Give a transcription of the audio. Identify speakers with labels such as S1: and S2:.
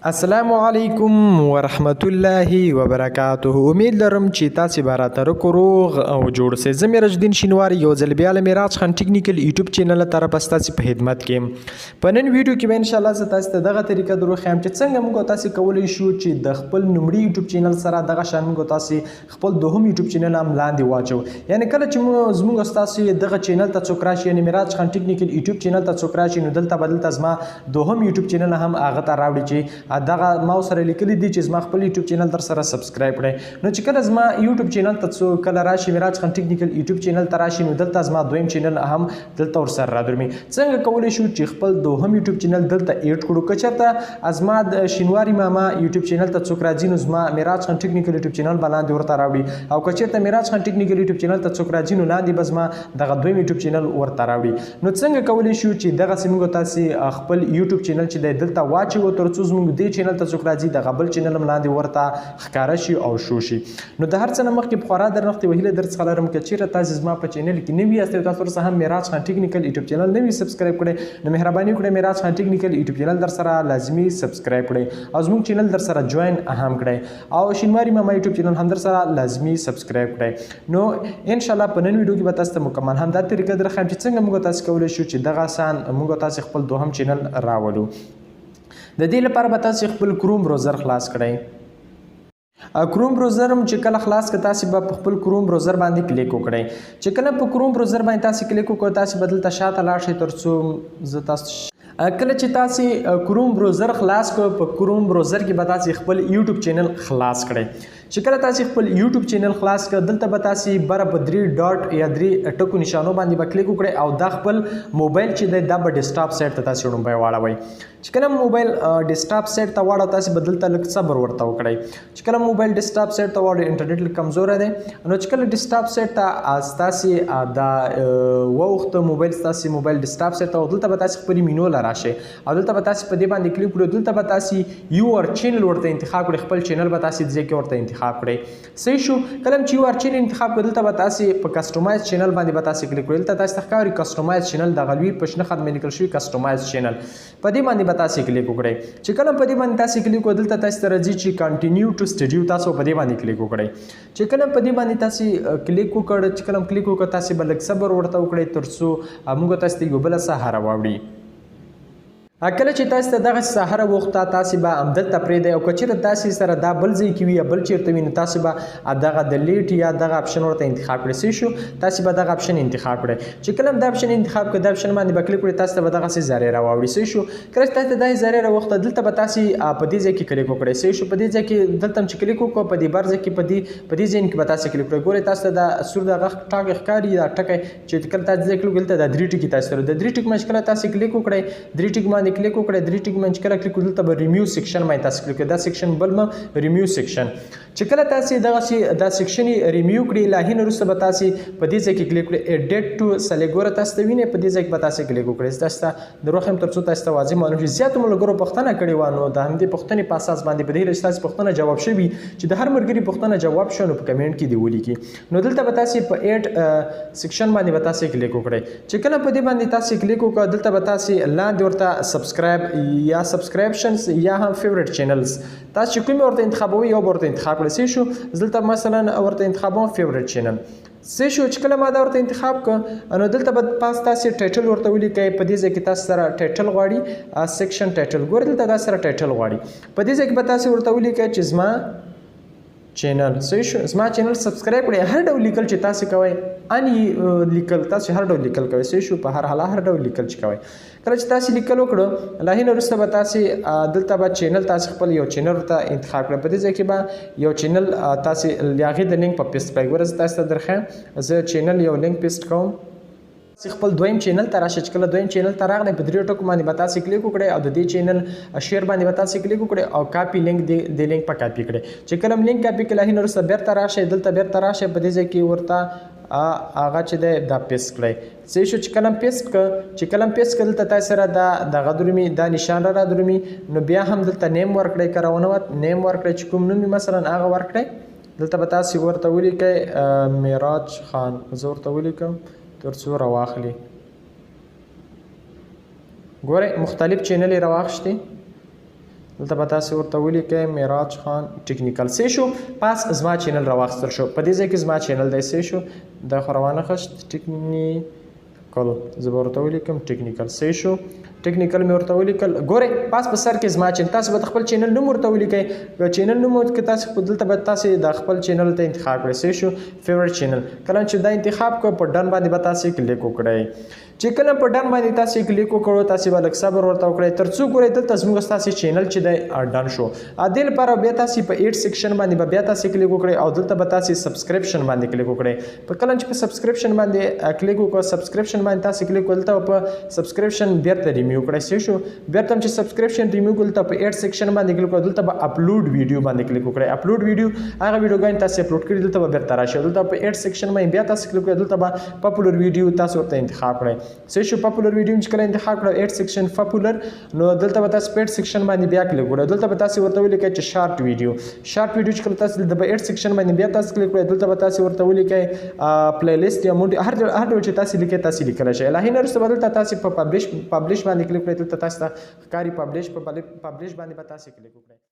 S1: السلام علیکم ورحمت الله وبرکاته. امید لرم چې تاسو به راته روغ او جوړ سئ. زه میراجدین شینواری یو ځل بیا له میراج خان ټیکنیکل یوټیوب چینل طرف تاسو په خدمت کې په نن ویډیو کې به ان شاء الله زه تاسو ته دغه طریقه درو خیم چې څنګه موږ تاسو کولای شو چې د خپل نومړي یوټیوب چینل سره دغه شان موږ تاسو خپل دوهم یوټیوب چینل هم لاندې واچو. یعنی کله چې زموږ تاسو دغه چینل ته څوک راشي یعنی میراج خان ټیکنیکل یوټیوب چینل ته څوک راشي نو دلته بدلته زما دوهم یوټیوب چینل هم هغه ته راوړي چې دغه ما سره لیکلي دي چې زما خپل یوټیوب چینل در سره سبسکرایب کړئ. نو چې کله زما یوټیوب چینل ته څو کله راشي میراج خان ټیکنیکل یوټیوب چینل ته راشي نو دلته زما دویم چینل هم دلته ور سره راځي. څنګه کولی شو چې خپل دوهم یوټیوب چینل دلته ایډ کړو؟ که چېرته ازما د شینواری ماما یوټیوب چینل ته څوک راځي نو زما میراج خان ټیکنیکل یوټیوب چینل باندې ورته راوړي، او که چېرته میراج خان ټیکنیکل یوټیوب چینل ته څوک راځي نو لاندې به زما دغه دویم یوټیوب چینل ورته راوړي. نو څنګه کولی شو چې دغه موږ تاسو خپل یوټیوب چینل چې د دلته واچو تر څو زموږ دې چینل ته څوک راځي دغه بل چینل هم لاندې ورته ښکاره شي او شو شي. نو د هر څه نه مخکې په خورا درنښت وهیله در څخه لرم که چېرته تاسو زما په چینل کې نوي یاست او تاسو ورسره هم میراج خان ټیکنیکل یوټیوب چینل نوي سبسکرایب کړئ نو مهرباني وکړئ میراج خان ټیکنیکل یوټیوب چینل در سره لازمي سبسکرایب کړئ او زموږ چینل در سره جوین هم کړئ او شینواری ماما یوټیوب چینل هم در سره لازمي سبسکرایب کړئ. نو ان شاء الله په نن ویډیو کې به تاسو ته مکمل هم دا طریقه درخم چې څنګه موږ تاسو کولی شو چې دغه آسان موږ تاسو خپل دوهم چینل راولو. د دې لپاره به تاسو خپل کروم براوزر خلاص کړئ. کروم براوزر هم چې کله خلاص کړئ تاسو به په خپل کروم براوزر باندې کلیک وکړئ. چې کله په کروم براوزر باندې تاسو کلیک وکړئ تاسو بدلته شاته لاړ شئ تر څو زه تاسو کله چې تاسو کروم براوزر خلاص کړئ په کروم براوزر کې به تاسو خپل یوټیوب چینل خلاص کړئ. چې کله تاسو خپل یوټیوب چینل خلاص کړئ دلته به تاسو بره په 3 ډاټ یا 3 ټکو نشانو باندې به کلیک وکړئ او دا خپل موبایل چې دی دا به ډیسکټاپ سیټ ته تاسو لومړی واړوئ. چې کله موبایل ډیسکټاپ سیټ ته واړو تاسو بدلته لږ صبر ورته وکړئ. چې کله موبایل ډیسکټاپ سیټ ته واړو انټرنیټ لږ کمزوره دی نو چې کله ډیسکټاپ سیټ ته تاسو دا وخت موبایل تاسو موبایل ډیسکټاپ سیټ ته دلته به تاسو خپل مینو لراشه او دلته به تاسو په دې باندې کلیک کړئ. دلته به تاسو یور چینل ورته انتخاب کړئ، خپل چینل به تاسو ځکه ورته انتخاب کړئ. صحیح شو؟ کله چې یور چینل انتخاب کړئ دلته به تاسو په کسټمایز چینل باندې به تاسو کلیک کړئ. دلته تاسو ښکاري کسټمایز چینل د غلوی په شنه خط لیکل شوی کسټمایز چینل په دې باندې به تاسو کلیک وکړئ. چې کله په دې باندې تاسو کلیک وکړئ دلته تاسو راځي چې کنټینیو ټو سټډیو تاسو په دې باندې کلیک وکړئ. چې کله په دې باندې تاسو کلیک وکړئ چې کله کلیک وکړئ تاسو به لږ صبر ورته وکړئ تر څو موږ تاسو ته یو بل سهار راوړي. کله چې تاسو ته دغه سهار وخت تاسو به همدلته پرېږدئ او که چېرته تاسو سره دا بل ځای کې وي یا بل چېرته وي نو تاسو به دغه د لیټ یا دغه اپشن ورته انتخاب کړئ. صحیح شو؟ تاسو به دغه اپشن انتخاب کړئ. چې کله دا اپشن انتخاب کړئ دا اپشن باندې به کلیک کړئ تاسو ته به دغسې زرې راواوړي. صحیح شو؟ کله چې تاسو ته دغه زرې راوخته دلته به تاسو په دې ځای کې کلیک وکړئ. صحیح شو؟ په دې ځای کې دلته هم چې کلیک وکړو په دې بر ځای کې په دې ځای کې به تاسو کلیک کړئ. ګورئ تاسو ته دا سور دغه ټاګ ښکاري دا ټکی چې کله تاسو ځای کلیک دلته دا 3 ټکي تاسو سره د 3 ټک باندې کله تاسو کلیک وکړئ 3 ټک باندې کلیک وکړئ 3 ټک باندې کله کلیک دلته به ریمیو سیکشن باندې تاسو کلیک دا سیکشن بل ما ریمیو سیکشن. چې کله تاسو دغه دا سیکشن ریمیو کړئ لاهین وروسته به تاسو په دې ځای کې کلیک کړئ اډیټ ټو سلیګور تاسو ته وینئ په دې ځای کې به تاسو کلیک وکړئ. تاسو د روخم تر څو تاسو ته واضح معلوم شي. زیات ملګرو پوښتنه کړې و نو د همدې پوښتنې په اساس باندې په دې تاسو پوښتنه جواب شوي چې د هر مرګري پوښتنه جواب شونه په کمنټ کې دی ولیکي. نو دلته به تاسو په 8 سیکشن باندې به تاسو کلیک وکړئ. چې کله په دې باندې تاسو کلیک وکړئ دلته به تاسو لاندې ورته سبسکرایب یا سبسکرپشنز یا هم فیورټ چینلز تاسو کوم ورته انتخابوي یو ورته انتخاب کړئ. صحیح شو؟ دلته مثلا ورته انتخابوم فیورټ چینل. صحیح شو؟ چې کله ما دا ورته انتخاب کړ نو دلته به پاس تاسو ټایټل ورته ولیکئ. په دې ځای کې تاسو سره ټایټل غواړي سیکشن ټایټل ګورئ دلته تاسو سره ټایټل غواړي. په دې ځای کې به تاسو ورته ولیکئ چې زما چینل. صحیح شو؟ زما چینل سبسکرایب کړئ. هر ډول لیکل چې تاسو کوئ اني لیکل تاسو هر ډول لیکل کوئ. صحیح شو؟ په هر حال هر ډول لیکل چې کوئ. کله چې تاسو لیکل وکړو لاهین وروسته به تاسو دلته به چینل تاسو خپل یو چینل ورته انتخاب کړئ. په دې ځای کې به یو چینل تاسو هغې د لینک په پیسټ کړئ. ګوره زه تاسو ته درښیم زه چینل یو لینک پیسټ کوم. خپل دویم چینل ته راشئ. چې کله دویم چینل ته راغلی په 3 ټکو باندې به تاسو کلیک وکړئ او د دې چینل شیر باندې به تاسو کلیک وکړئ او کاپي لینک د لینک په کاپي کړئ. چې کله لینک کاپي کړئ لاهین وروسته بیرته راشئ دلته بیرته راشئ په دې ځای کې ورته هغه چې دی دا پیسټ کړئ. صحیح شو؟ چې کله پیسټ کړ چې کله پیسټ کړ دلته تاسو سره دغه درومي دا نشان را درومي نو بیا هم دلته نیم ورکړئ که راونوت نیم ورکړئ چې کوم نوم مثلا هغه ورکړئ. دلته به تاسو ورته ولیکئ میراج خان. زه ورته ولیکم تر څو راواخلي. ګورئ مختلف چینل یې راواخیستې. دلته به تاسې ورته ولیکئ معراج خان ټیکنیکل څه شو پاس زما چینل راواخیستل شو په دې ځای کې زما چینل دی څه شو دا خو روانخښت ټیکنیکل زه به ورته ولیکم ټیکنیکل څه شو ټیکنیکل مې ورته ولیکل ګورئ پاس په سر کې زما چینل تاسو به د خپل چینل نوم ورته ولیکئ چینل نوم کې تاسو دلته به تاسې د خپل چینل ته انتخاب کړئ څه شو فیورټ چینل کله چې دا انتخاب کړو په ډن باندې به تاسې کلیک وکړئ چې کله په ډن باندې تاسې کلیک وکړو تاسې به لږ صبر ورته وکړئ تر څو ګورئ دلته زموږ ستاسې چینل چې دی ډن شو دې لپاره بیا تاسې په ایډ سیکشن باندې به بیا تاسې کلیک وکړئ او دلته به تاسې سبسکرپشن باندې کلیک وکړئ په کله چې په سبسکرپشن باندې کلیک وکړو سبسکرپشن باندې تاسې کلیک وکړئ دلته په سبسکرپشن بیرته ریمیو کړئ څه شو بیرته چې سبسکرپشن ریمیو کړل ته په ایډ سیکشن باندې کلیک وکړئ دلته به اپلوډ ویډیو باندې کلیک وکړئ اپلوډ ویډیو هغه ویډیوګانې تاسې اپلوډ کړي دلته به بیرته راشي دلته په ایډ سیکشن باندې بیا تاسې کلیک وکړئ دلته به پاپولر ویډیو تاسو ورته انتخاب کړئ څه شو پاپولر ویډیو چې کله انتخاب کړو ایډ سیکشن پاپولر نو دلته به تاسو په ایډ سیکشن باندې بیا کلیک وکړئ دلته به تاسو ورته ولیکئ چې شارټ ویډیو چې کله تاسو د ایډ سیکشن باندې بیا تاسو کلیک کړئ دلته به تاسو ورته ولیکئ پلی لیست یا موډ هر ډول چې تاسو لیکئ تاسو لیکلی شئ الهي نه وروسته به دلته تاسو په پبلش باندې کلیک کړئ دلته تاسو ته ښکاري پبلش باندې به تاسو کلیک وکړئ